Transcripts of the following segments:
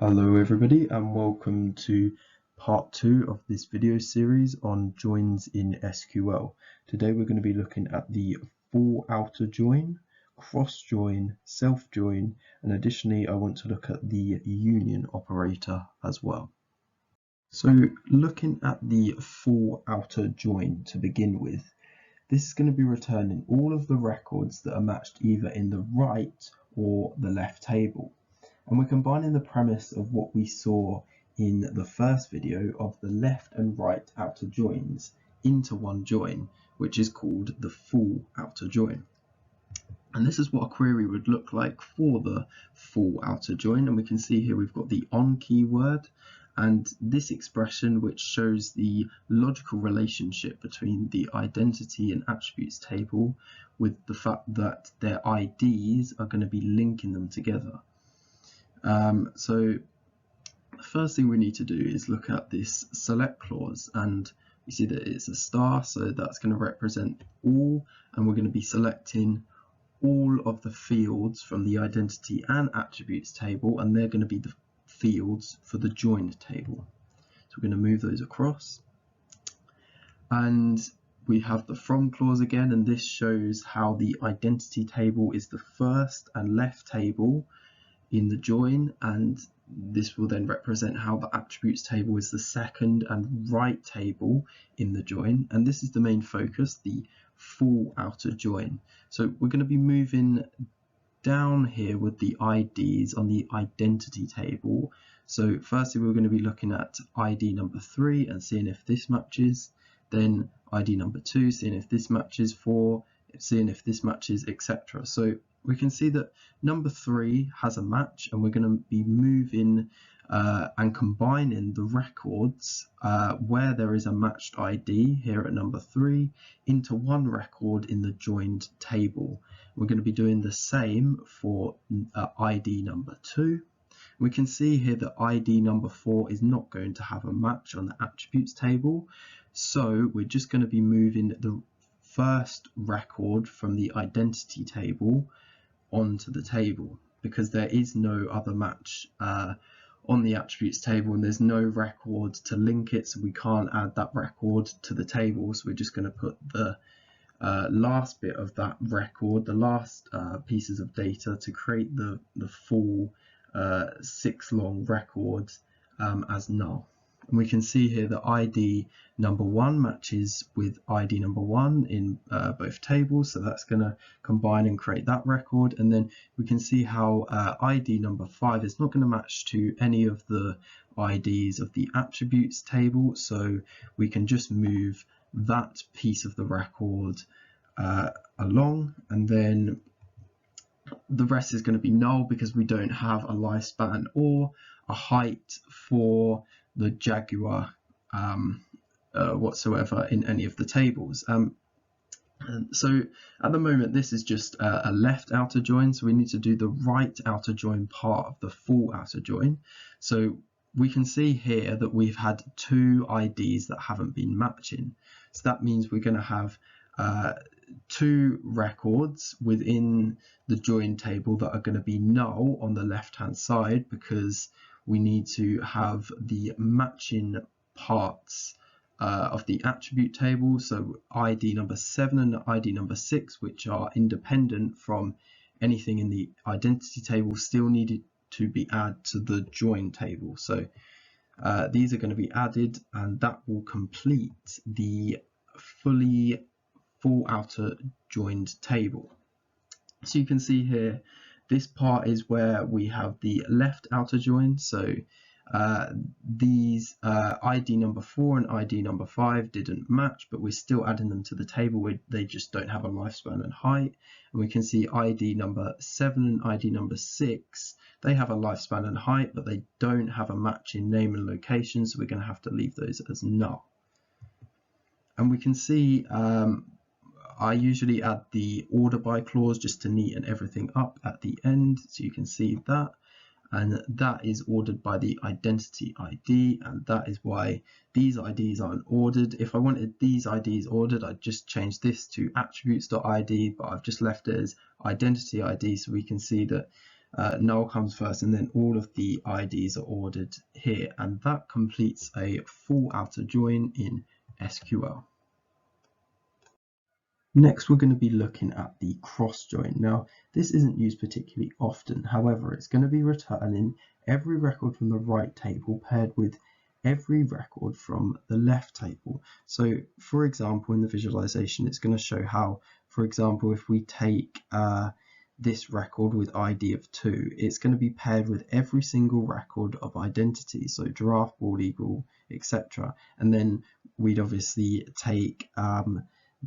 Hello everybody and welcome to part 2 of this video series on joins in SQL. Today we're going to be looking at the full outer join, cross join, self join, and additionally I want to look at the union operator as well. So looking at the full outer join to begin with, this is going to be returning all of the records that are matched either in the right or the left table. And we're combining the premise of what we saw in the first video of the left and right outer joins into one join, which is called the full outer join. And this is what a query would look like for the full outer join. And we can see here we've got the on keyword and this expression which shows the logical relationship between the identity and attributes table with the fact that their IDs are going to be linking them together. So the first thing we need to do is look at this select clause, and you see that it's a star, so that's going to represent all, and we're going to be selecting all of the fields from the identity and attributes table, and they're going to be the fields for the joined table. So we're going to move those across, and we have the from clause again, and this shows how the identity table is the first and left table in the join, and this will then represent how the attributes table is the second and right table in the join, and this is the main focus, the full outer join. So we're going to be moving down here with the IDs on the identity table. So firstly we're going to be looking at ID number 3 and seeing if this matches, then ID number 2, seeing if this matches, 4, seeing if this matches, etc. So we can see that number 3 has a match, and we're going to be moving and combining the records where there is a matched ID here at number 3 into one record in the joined table. We're going to be doing the same for ID number 2. We can see here that ID number 4 is not going to have a match on the attributes table, so we're just going to be moving the first record from the identity table onto the table, because there is no other match on the attributes table and there's no record to link it, so we can't add that record to the table. So we're just going to put the last bit of that record, the last pieces of data to create the full 6 long record as null. And we can see here that ID number 1 matches with ID number 1 in both tables, so that's going to combine and create that record. And then we can see how ID number 5 is not going to match to any of the IDs of the attributes table, so we can just move that piece of the record along, and then the rest is going to be null because we don't have a lifespan or a height for the Jaguar whatsoever in any of the tables. So at the moment this is just a left outer join, so we need to do the right outer join part of the full outer join. So we can see here that we've had 2 IDs that haven't been matching, so that means we're going to have 2 records within the join table that are going to be null on the left hand side, because we need to have the matching parts of the attribute table, so ID number 7 and ID number 6, which are independent from anything in the identity table, still needed to be added to the join table. So these are going to be added, and that will complete the full outer joined table. So you can see here this part is where we have the left outer join, so these ID number 4 and ID number 5 didn't match, but we're still adding them to the table where they just don't have a lifespan and height. And we can see ID number 7 and ID number 6, they have a lifespan and height, but they don't have a match in name and location, so we're going to have to leave those as null. And we can see I usually add the order by clause just to neaten everything up at the end, so you can see that, and that is ordered by the identity ID, and that is why these IDs aren't ordered. If I wanted these IDs ordered, I'd just change this to attributes.id, but I've just left it as identity ID, so we can see that null comes first, and then all of the IDs are ordered here, and that completes a full outer join in SQL. Next, we're going to be looking at the cross join. Now, this isn't used particularly often. However, it's going to be returning every record from the right table paired with every record from the left table. So, for example, in the visualization, it's going to show how, for example, if we take this record with ID of 2, it's going to be paired with every single record of identity, so giraffe, bald eagle, etc. And then we'd obviously take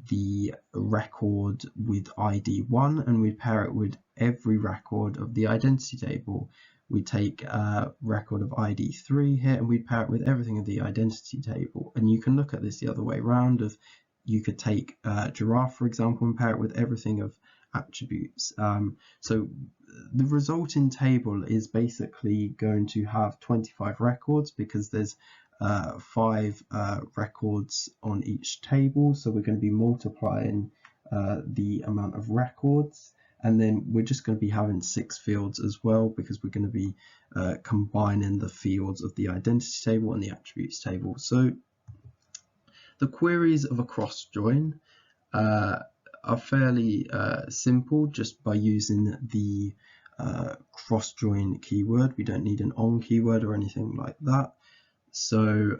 the record with ID 1 and we pair it with every record of the identity table. We take a record of ID 3 here and we pair it with everything of the identity table. And you can look at this the other way around. Of you could take giraffe, for example, and pair it with everything of attributes. So the resulting table is basically going to have 25 records because there's 5 records on each table, so we're going to be multiplying the amount of records, and then we're just going to be having 6 fields as well because we're going to be combining the fields of the identity table and the attributes table. So the queries of a cross join are fairly simple just by using the cross join keyword. We don't need an on keyword or anything like that. So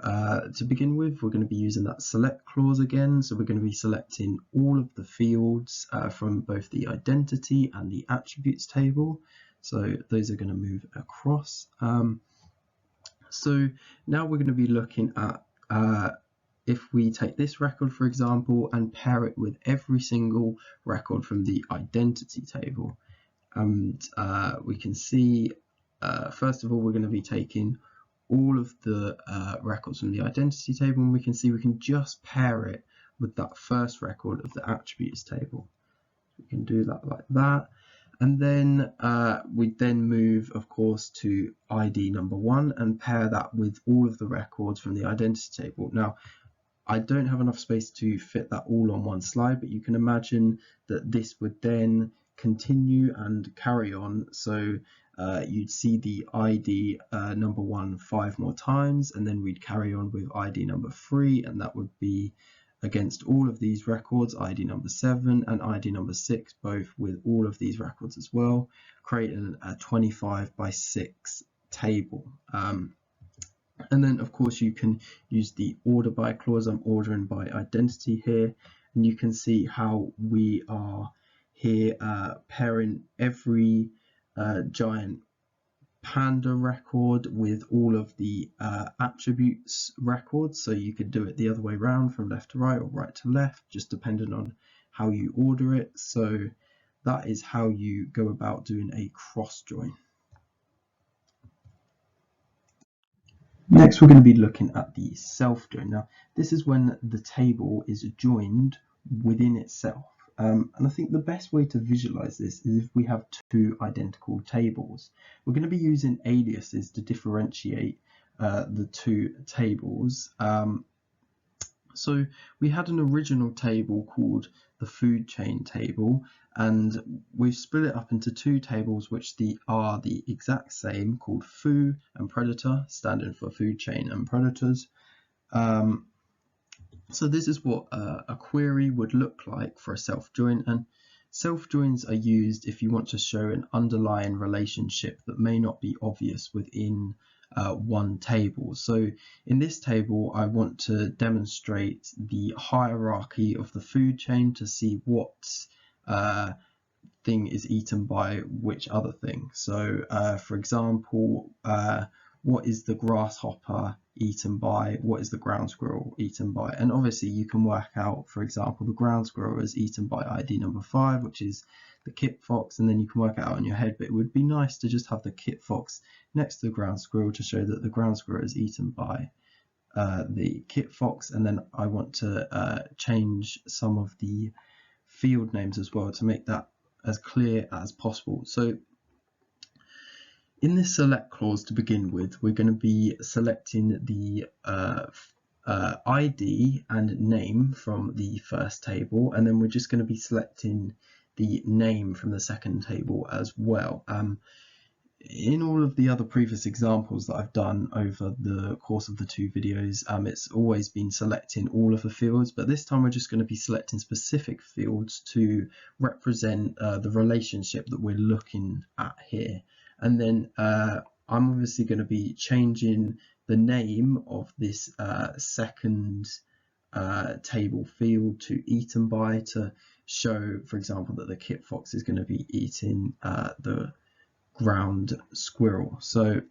to begin with, we're going to be using that select clause again. So we're going to be selecting all of the fields from both the identity and the attributes table. So those are going to move across. So now we're going to be looking at if we take this record, for example, and pair it with every single record from the identity table. And we can see, first of all, we're going to be taking all of the records from the identity table, and we can see we can just pair it with that first record of the attributes table. We can do that like that, and then we then move, of course, to ID number 1 and pair that with all of the records from the identity table. Now, I don't have enough space to fit that all on one slide, but you can imagine that this would then continue and carry on. So you'd see the ID number 1 5 more times, and then we'd carry on with ID number 3, and that would be against all of these records, ID number 7 and ID number 6, both with all of these records as well, creating a 25 by 6 table. And then, of course, you can use the order by clause. I'm ordering by identity here, and you can see how we are here pairing every giant panda record with all of the attributes records. So you could do it the other way around, from left to right or right to left, just depending on how you order it. So that is how you go about doing a cross join. Next, we're going to be looking at the self join. Now, this is when the table is joined within itself. And I think the best way to visualize this is if we have 2 identical tables. We're going to be using aliases to differentiate the 2 tables. So we had an original table called the food chain table, and we've split it up into 2 tables which are the exact same, called foo and predator, standing for food chain and predators. So this is what a query would look like for a self join, and self joins are used if you want to show an underlying relationship that may not be obvious within one table. So in this table, I want to demonstrate the hierarchy of the food chain to see what thing is eaten by which other thing. So for example, what is the grasshopper eaten by, what is the ground squirrel eaten by? And obviously you can work out, for example, the ground squirrel is eaten by ID number 5, which is the kit fox, and then you can work it out in your head. But it would be nice to just have the kit fox next to the ground squirrel to show that the ground squirrel is eaten by the kit fox. And then I want to change some of the field names as well to make that as clear as possible. So in this select clause to begin with, we're going to be selecting the ID and name from the first table, and then we're just going to be selecting the name from the second table as well. in all of the other previous examples that I've done over the course of the two videos, it's always been selecting all of the fields, but this time we're just going to be selecting specific fields to represent the relationship that we're looking at here. And then I'm obviously going to be changing the name of this second table field to eaten by, to show, for example, that the kit fox is going to be eating the ground squirrel. So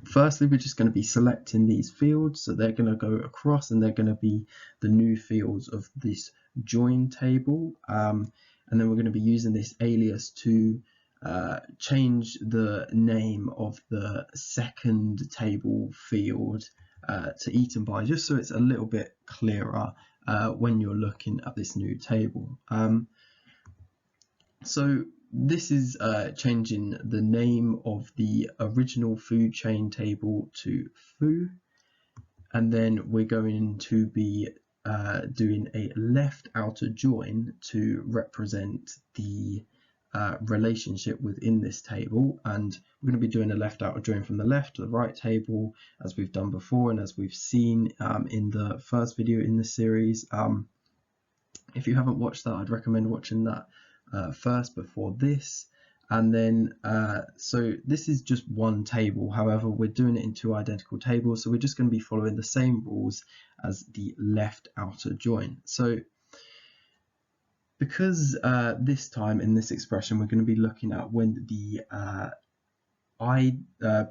firstly, we're just going to be selecting these fields, so they're going to go across and they're going to be the new fields of this join table, and then we're going to be using this alias to change the name of the second table field to eaten by, just so it's a little bit clearer when you're looking at this new table. So this is changing the name of the original food chain table to foo, and then we're going to be doing a left outer join to represent the relationship within this table, and we're going to be doing a left outer join from the left to the right table, as we've done before and as we've seen in the first video in this series. If you haven't watched that, I'd recommend watching that first before this. And then so this is just one table, however we're doing it in two identical tables, so we're just going to be following the same rules as the left outer join. So because this time in this expression we're going to be looking at when the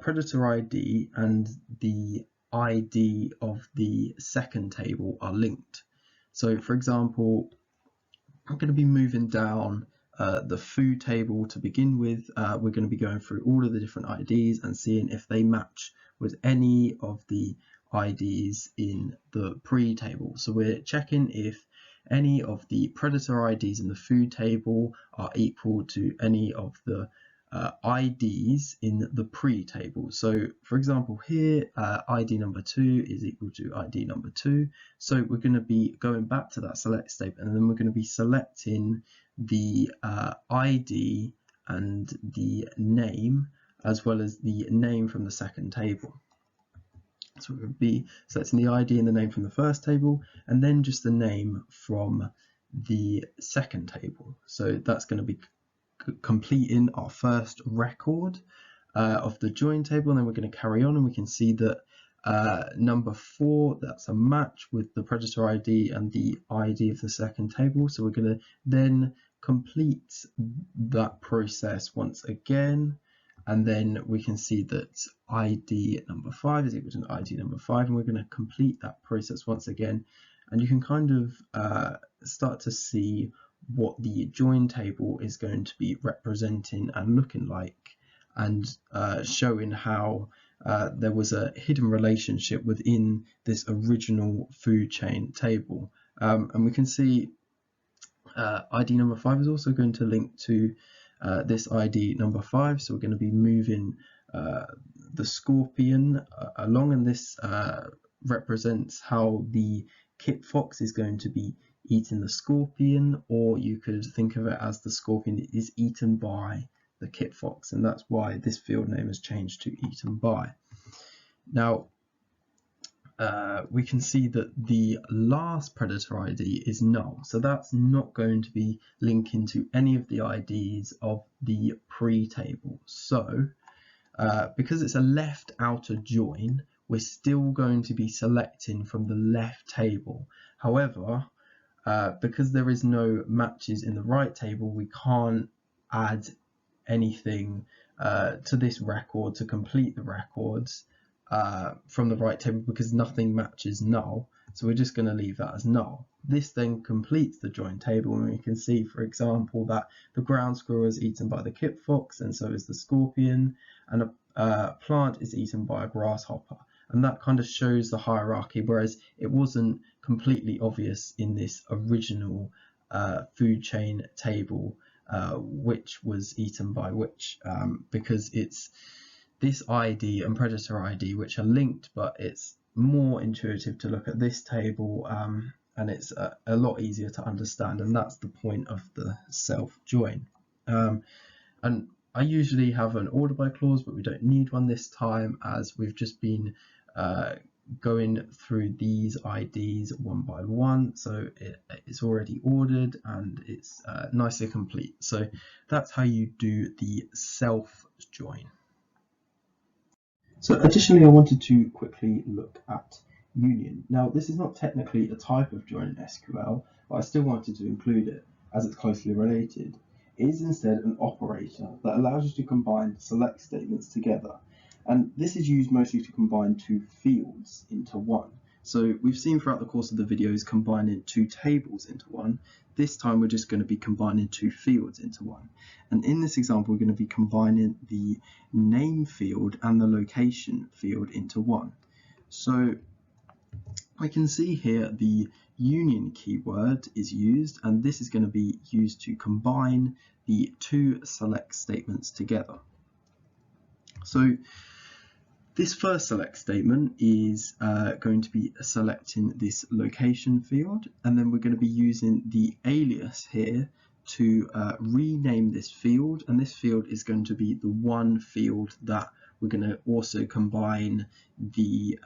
predator ID and the ID of the second table are linked. So for example, I'm going to be moving down the food table to begin with. We're going to be going through all of the different IDs and seeing if they match with any of the IDs in the pre-table. So we're checking if any of the predator IDs in the food table are equal to any of the IDs in the pre-table. So for example here, ID number 2 is equal to ID number 2. So we're going to be going back to that select statement, and then we're going to be selecting the ID and the name, as well as the name from the second table. So we're going to be selecting the ID and the name from the first table, and then just the name from the second table. So that's going to be completing our first record of the join table, and then we're going to carry on, and we can see that number 4, that's a match with the predator ID and the ID of the second table. So we're going to then complete that process once again, and then we can see that ID number 5 is equal to ID number 5, and we're going to complete that process once again, and you can kind of start to see what the join table is going to be representing and looking like, and showing how there was a hidden relationship within this original food chain table. And we can see ID number 5 is also going to link to this ID number 5, so we're going to be moving the scorpion along, and this represents how the kit fox is going to be eating the scorpion, or you could think of it as the scorpion is eaten by the kit fox, and that's why this field name has changed to eaten by. Now we can see that the last predator ID is null, so that's not going to be linking to any of the IDs of the pre-table. So because it's a left outer join, we're still going to be selecting from the left table. However, because there is no matches in the right table, we can't add anything to this record to complete the records from the right table, because nothing matches null. So we're just going to leave that as null. This then completes the join table, and we can see, for example, that the ground squirrel is eaten by the kit fox, and so is the scorpion, and a plant is eaten by a grasshopper. And that kind of shows the hierarchy, whereas it wasn't completely obvious in this original food chain table which was eaten by which, because it's this ID and predator ID which are linked, but it's more intuitive to look at this table, and it's a lot easier to understand, and that's the point of the self join. And I usually have an order by clause, but we don't need one this time as we've just been going through these IDs one by one, so it's already ordered and it's nicely complete. So that's how you do the self join. So additionally, I wanted to quickly look at union. Now, this is not technically a type of join in SQL, but I still wanted to include it as it's closely related. It is instead an operator that allows you to combine select statements together. And this is used mostly to combine two fields into one. So we've seen throughout the course of the videos combining two tables into one. This time we're just going to be combining two fields into one. And in this example, we're going to be combining the name field and the location field into one. So I can see here the union keyword is used, and this is going to be used to combine the two select statements together. So this first select statement is going to be selecting this location field, and then we're going to be using the alias here to rename this field, and this field is going to be the one field that we're going to also combine the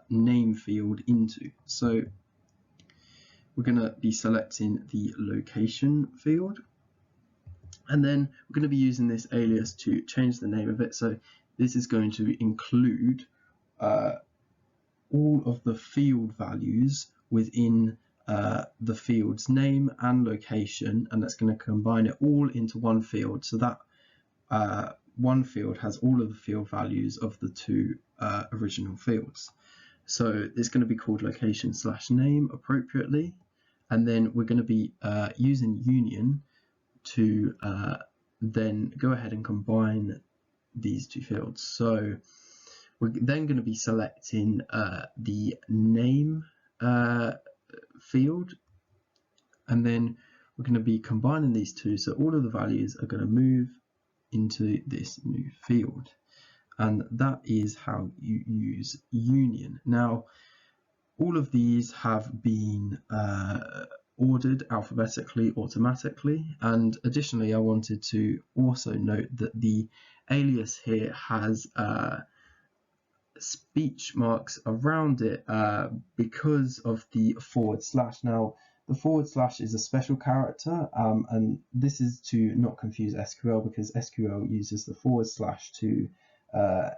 name field into. So we're going to be selecting the location field, and then we're going to be using this alias to change the name of it. So this is going to include all of the field values within the field's name and location, and that's going to combine it all into one field, so that one field has all of the field values of the two original fields. So it's going to be called location/name appropriately, and then we're going to be using union to then go ahead and combine these two fields. So we're then going to be selecting the name field, and then we're going to be combining these two, so all of the values are going to move into this new field, and that is how you use union. Now, all of these have been ordered alphabetically automatically, and additionally I wanted to also note that the alias here has speech marks around it because of the /. Now, the / is a special character, and this is to not confuse SQL, because SQL uses the / to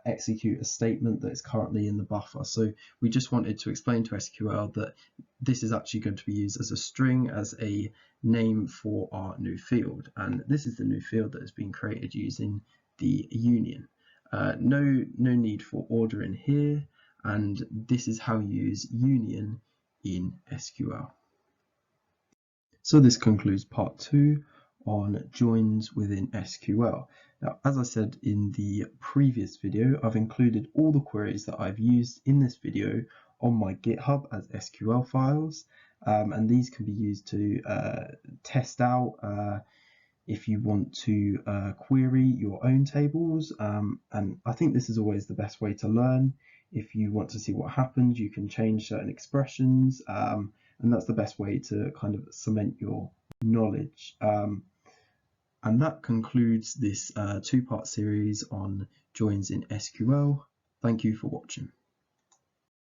execute a statement that is currently in the buffer. So we just wanted to explain to SQL that this is actually going to be used as a string, as a name for our new field, and this is the new field that has been created using the union. No need for ordering here, and this is how you use union in SQL. So this concludes part 2 on joins within SQL. Now, as I said in the previous video, I've included all the queries that I've used in this video on my GitHub as SQL files, and these can be used to test out if you want to query your own tables, and I think this is always the best way to learn. If you want to see what happens, you can change certain expressions, and that's the best way to kind of cement your knowledge. And that concludes this two-part series on joins in SQL. Thank you for watching.